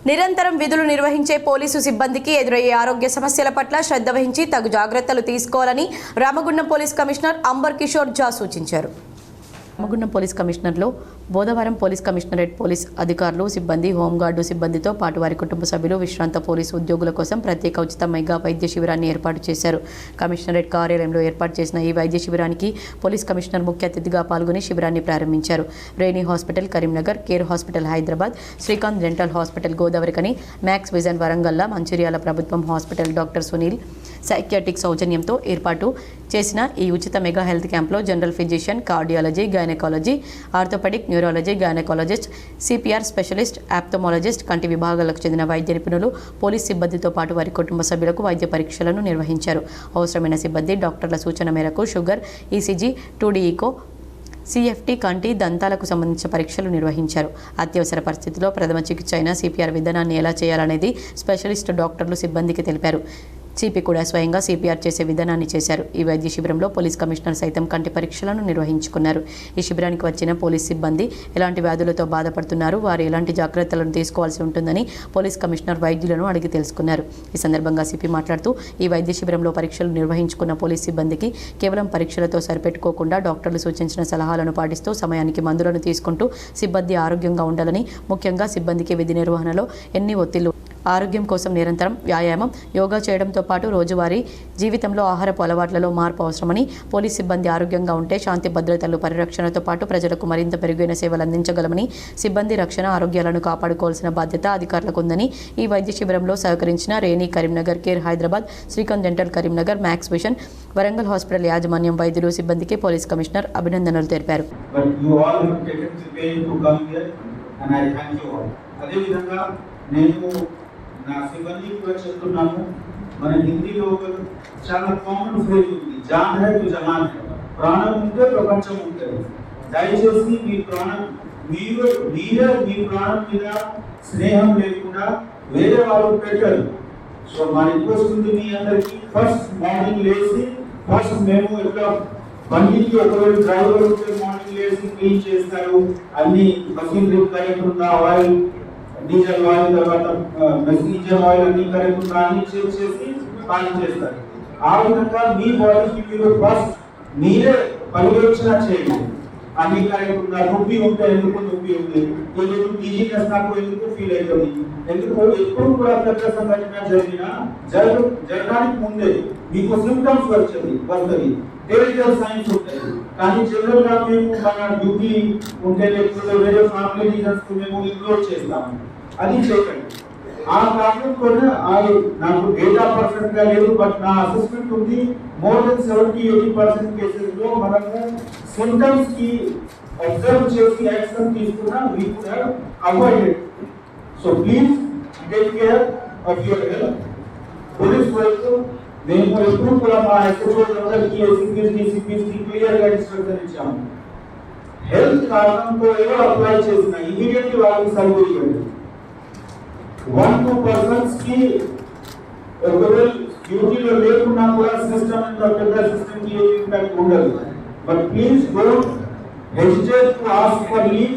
నిరంతరం విధులు నిర్వహించే పోలీసు సిబ్బందికి ఎదురయ్యే ఆరోగ్య సమస్యల పట్ల శ్రద్ధ వహించి తగు జాగ్రత్తలు తీసుకోవాలని రామగుండం పోలీస్ కమిషనర్ అంబర్ కిషోర్ జా సూచించారు. రామగుండం పోలీస్ కమిషనర్లో బోధవరం పోలీస్ కమిషనరేట్ పోలీస్ అధికారులు సిబ్బంది హోంగార్డు సిబ్బందితో పాటు వారి కుటుంబ సభ్యులు విశ్రాంత పోలీసు ఉద్యోగుల కోసం ప్రత్యేక ఉచిత మెగా వైద్య శిబిరాన్ని ఏర్పాటు చేశారు. కమిషనరేట్ కార్యాలయంలో ఏర్పాటు చేసిన ఈ వైద్య శిబిరానికి పోలీస్ కమిషనర్ ముఖ్య అతిథిగా పాల్గొని శిబిరాన్ని ప్రారంభించారు. Renee hospital Karimnagar, care hospital Hyderabad, Srikanth dental hospital Godavarikhani, max vision వరంగల్ల, మంచిర్యాల ప్రభుత్వం హాస్పిటల్ డాక్టర్ సునీల్ సైకియాట్రిక్ సౌజన్యంతో ఏర్పాటు చేసిన ఈ ఉచిత మెగా హెల్త్ క్యాంప్లో general physician, cardiology, gynaecology, orthopaedic, neurology, gynaecologist, CPR specialist, ophthalmologist కంటి విభాగాలకు చెందిన వైద్య నిపుణులు, పోలీస్ సిబ్బందితో పాటు వారి కుటుంబ సభ్యులకు వైద్య పరీక్షలను నిర్వహించారు. అవసరమైన సిబ్బంది డాక్టర్ల సూచన మేరకు sugar, ECG, 2D eco, CFT, కంటి, దంతాలకు సంబంధించిన పరీక్షలు నిర్వహించారు. అత్యవసర పరిస్థితిలో ప్రథమ చికిత్స అయిన సిపిఆర్ విధానాన్ని ఎలా చేయాలనేది స్పెషలిస్ట్ డాక్టర్లు సిబ్బందికి తెలిపారు. సిపి కూడా స్వయంగా సిపిఆర్ చేసే విధానాన్ని చేశారు. ఈ వైద్య శిబిరంలో పోలీస్ కమిషనర్ సైతం కంటి పరీక్షలను నిర్వహించుకున్నారు. ఈ శిబిరానికి వచ్చిన పోలీస్ సిబ్బంది ఎలాంటి వ్యాధులతో బాధపడుతున్నారు, వారు ఎలాంటి జాగ్రత్తలను తీసుకోవాల్సి ఉంటుందని పోలీస్ కమిషనర్ వైద్యులను అడిగి తెలుసుకున్నారు. ఈ సందర్భంగా సిపి మాట్లాడుతూ ఈ వైద్య శిబిరంలో పరీక్షలు నిర్వహించుకున్న పోలీస్ సిబ్బందికి కేవలం పరీక్షలతో సరిపెట్టుకోకుండా డాక్టర్లు సూచించిన సలహాలను పాటిస్తూ సమయానికి మందులను తీసుకుంటూ సిబ్బంది ఆరోగ్యంగా ఉండాలని, ముఖ్యంగా సిబ్బందికి విధి నిర్వహణలో ఎన్ని ఒత్తిళ్లు ఆరోగ్యం కోసం నిరంతరం వ్యాయామం, యోగా చేయడంతో పాటు రోజువారీ జీవితంలో ఆహారపు అలవాట్లలో మార్పు అవసరమని, పోలీస్ సిబ్బంది ఆరోగ్యంగా ఉంటే శాంతి భద్రతలు పరిరక్షణతో పాటు ప్రజలకు మరింత మెరుగైన సేవలు అందించగలమని, సిబ్బంది రక్షణ ఆరోగ్యాలను కాపాడుకోవాల్సిన బాధ్యత అధికారులకు ఉందని ఈ వైద్య శిబిరంలో సహకరించిన Renee Karimnagar, care Hyderabad, Srikanth dental Karimnagar, max vision Warangal hospital యాజమాన్యం, వైద్యులు, సిబ్బందికి పోలీస్ కమిషనర్ అభినందనలు తెలిపారు. నా సిబ్బంది కూడా చెప్తున్నాను, మన హిందీలో చాలా కామన్ ఫ్రేజ్ ఉంది, జాన్ హై తో జహాన్ హై, ప్రాణం ఉంటే ప్రపంచం ఉంటుంది. దయచేసి మీ ప్రాణం మీరే మీ ప్రాణం మీద స్నేహం లేకుండా వేరే వాళ్ళు పెట్టరు. సో మా రిక్వెస్ట్ ఉంది మీ అందరికి, ఫస్ట్ మార్నింగ్ లేచి మేము ఎట్లా బండికి ఒకవేళ డ్రైవర్ ఉంటే మార్నింగ్ లేచి క్లీన్ చేస్తారు, అన్ని మషినరీ కరెక్ట్ ఉందా, ఆయిల్ డీజిల్ ఆయిల్, తర్వాత మెసీజర్ ఆయిల్ అన్ని కరెక్ట్ ఉందా అని చెక్ చేసి పాలన చేస్తారు. ఆ విధంగా మీ బాడీకి మీరు ఫస్ట్ మీరే పర్యవేక్షణ చేయండి, అన్ని కరెక్ట్ ఉందా, నొప్పి ఉంటే ఎందుకు నొప్పి ఉంది, ఎందుకు టీజీనెస్ నాకు ఎందుకు ఫీల్ అవుతుంది, ఎందుకు ఎప్పుడు కూడా పెద్ద సంఘటన జరగడానికి ముందే మీకు సిమ్టమ్స్ వస్తుంది, టెరిటల్ సైన్స్ ఉంటాయి. కానీ జనరల్ గా మేము మన డ్యూటీ ఉంటే లేకపోతే వేరే ఫ్యామిలీ రీజన్స్ మేము ఇగ్నోర్ చేస్తాము, అది చేయకండి. ఆ కారణం కూడా నాకు డేటా పర్ఫెక్ట్ గా లేదు, బట్ నా అసెస్మెంట్ ఉంది, మోర్ దెన్ 70-80% కేసెస్ లో మనము సింటమ్స్ కి అబ్జర్వ్ చేసి యాక్షన్ తీసుకున్నా we could have avoided. So please take care of your health. Police work మేము ఎప్పుడు కూడా మా ఎస్ఎస్ఓలందరికీ సిపిఎస్కి క్లియర్ గా ఇన్స్ట్రక్షన్ ఇచ్చాము. హెల్త్ కారణంతో ఎవరు అప్లై చేసిన ఇమీడియట్లీ వాళ్ళకి సర్వే ఇవ్వండి. 1-2 పర్సన్స్ కి ఒకవేళ డ్యూటీలో లేకున్నా కూడా సిస్టమ్ ఇంత పెద్ద సిస్టమ్ కి ఏమి ఇంపాక్ట్ ఉండదు. But please don't hesitate to ask for leave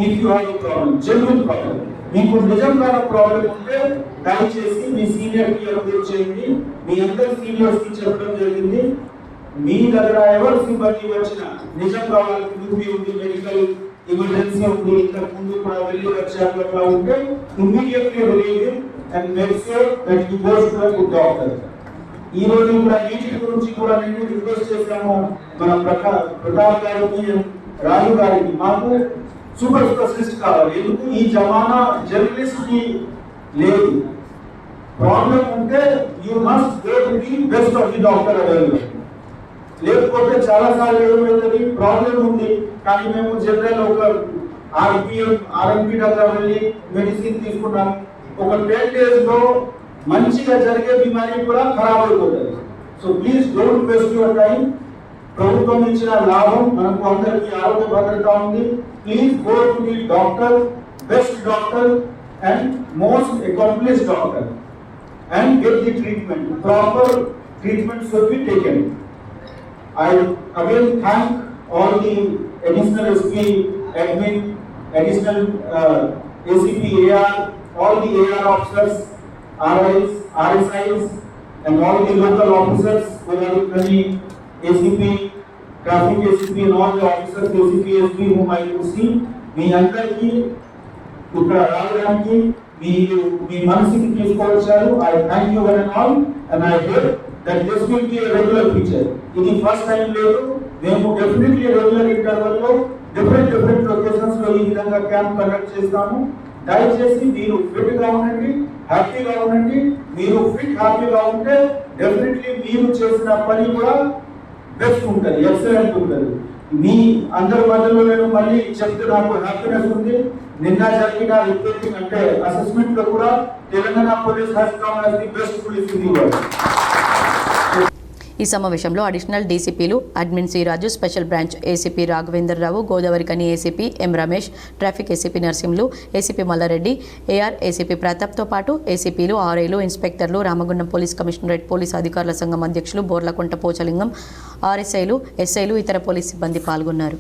if you have a problem, genuine problem. మీకు నిజంగా ప్రాబ్లం ఉంటే దయచేసి మీ సీనియర్ కి అప్డేట్ చేయండి. మీ అందరి సీనియర్స్ కి చెప్పడం జరిగింది, మీ దగ్గర ఎవరు సిబ్బంది వచ్చిన నిజంగా వాళ్ళకి నొప్పి ఉంది, మెడికల్ ఎమర్జెన్సీ ఉంది, ఇంతకు ముందు కూడా వెళ్ళి వచ్చాక అట్లా ఉంటే immediately relieve and make sure that you go to a good doctor. ఈ రోజు కూడా వీటి గురించి కూడా నేను రిక్వెస్ట్ చేశాము మన ప్రతాప్ గారికి, రాజు గారికి, మాకు సూపర్ స్పెషలిస్ట్ కావాలి. ఎందుకు ఈ జమానా జర్నలిస్ట్ కి లేదు. ప్రాబ్లం ఉంటే you must go to the best of the doctor available. లేకపోతే చాలా సార్లు ఏమవుతుంది, ప్రాబ్లం ఉంది కానీ మేము జనరల్ ఒక ఆర్ఎంపీ దగ్గర వెళ్ళి మెడిసిన్ తీసుకున్నాం, ఒక 10 days లో మంచిగా జరిగే బిమారీ కూడా ఖరాబ్ అయిపోతుంది. So please don't waste your time. ప్రభుత్వం ఇచ్చిన లాభం మనకు అందరికీ ఆరోగ్య భద్రత ఉంది. Please go to the doctor, best doctor and most accomplished doctor and get the treatment. Proper treatment should be taken. I again thank all the additional SP, admin, additional ACP, AR, all the AR officers, RIs, RSIs, and all the local officers, Kodavukani, ACP, traffic ACP, and all the officers, ACP, SP, whom I could see, మీ అందరికీ ఇక్కడ రావడానికి మీ మనసుకి తీసుకొచ్చారు. I thank you one and all, and I hope that this will be a regular feature. ఇది first time లేదు, మేము definitely regular interval లో different locations లో ఈ విధంగా క్యాంప్ కండక్ట్ చేస్తాము. దయచేసి మీరు ఫిట్ గా ఉండండి, హ్యాపీగా ఉండండి. మీరు ఫిట్ హ్యాపీగా ఉంటే డెఫినెట్లీ మీరు చేసిన పని కూడా బెస్ట్ ఉంటుంది, ఎక్సలెంట్ ఉంటుంది. మీ అందరి మధ్యలో నేను మళ్ళీ చెప్తే నాకు హ్యాపీనెస్ ఉంది. నిన్న జరిగిన రిపోర్టింగ్ అంటే అసెస్మెంట్ లో కూడా Telangana police has come as the best police in the world. ఈ సమావేశంలో అడిషనల్ డీసీపీలు admin C Raju, special branch ACP Raghavender Rao, Godavarikhani ACP M Ramesh, traffic ACP Narasimhulu, ACP Malla Reddy, AR ACP ప్రతాప్తో పాటు ఏసీపీలు, ఆర్ఐలు, ఇన్స్పెక్టర్లు, రామగుండం పోలీస్ కమిషనరేట్ పోలీస్ అధికారుల సంఘం అధ్యక్షులు బోర్లకుంట పోచలింగం, ఆర్ఎస్ఐలు, ఎస్ఐలు, ఇతర పోలీస్ సిబ్బంది పాల్గొన్నారు.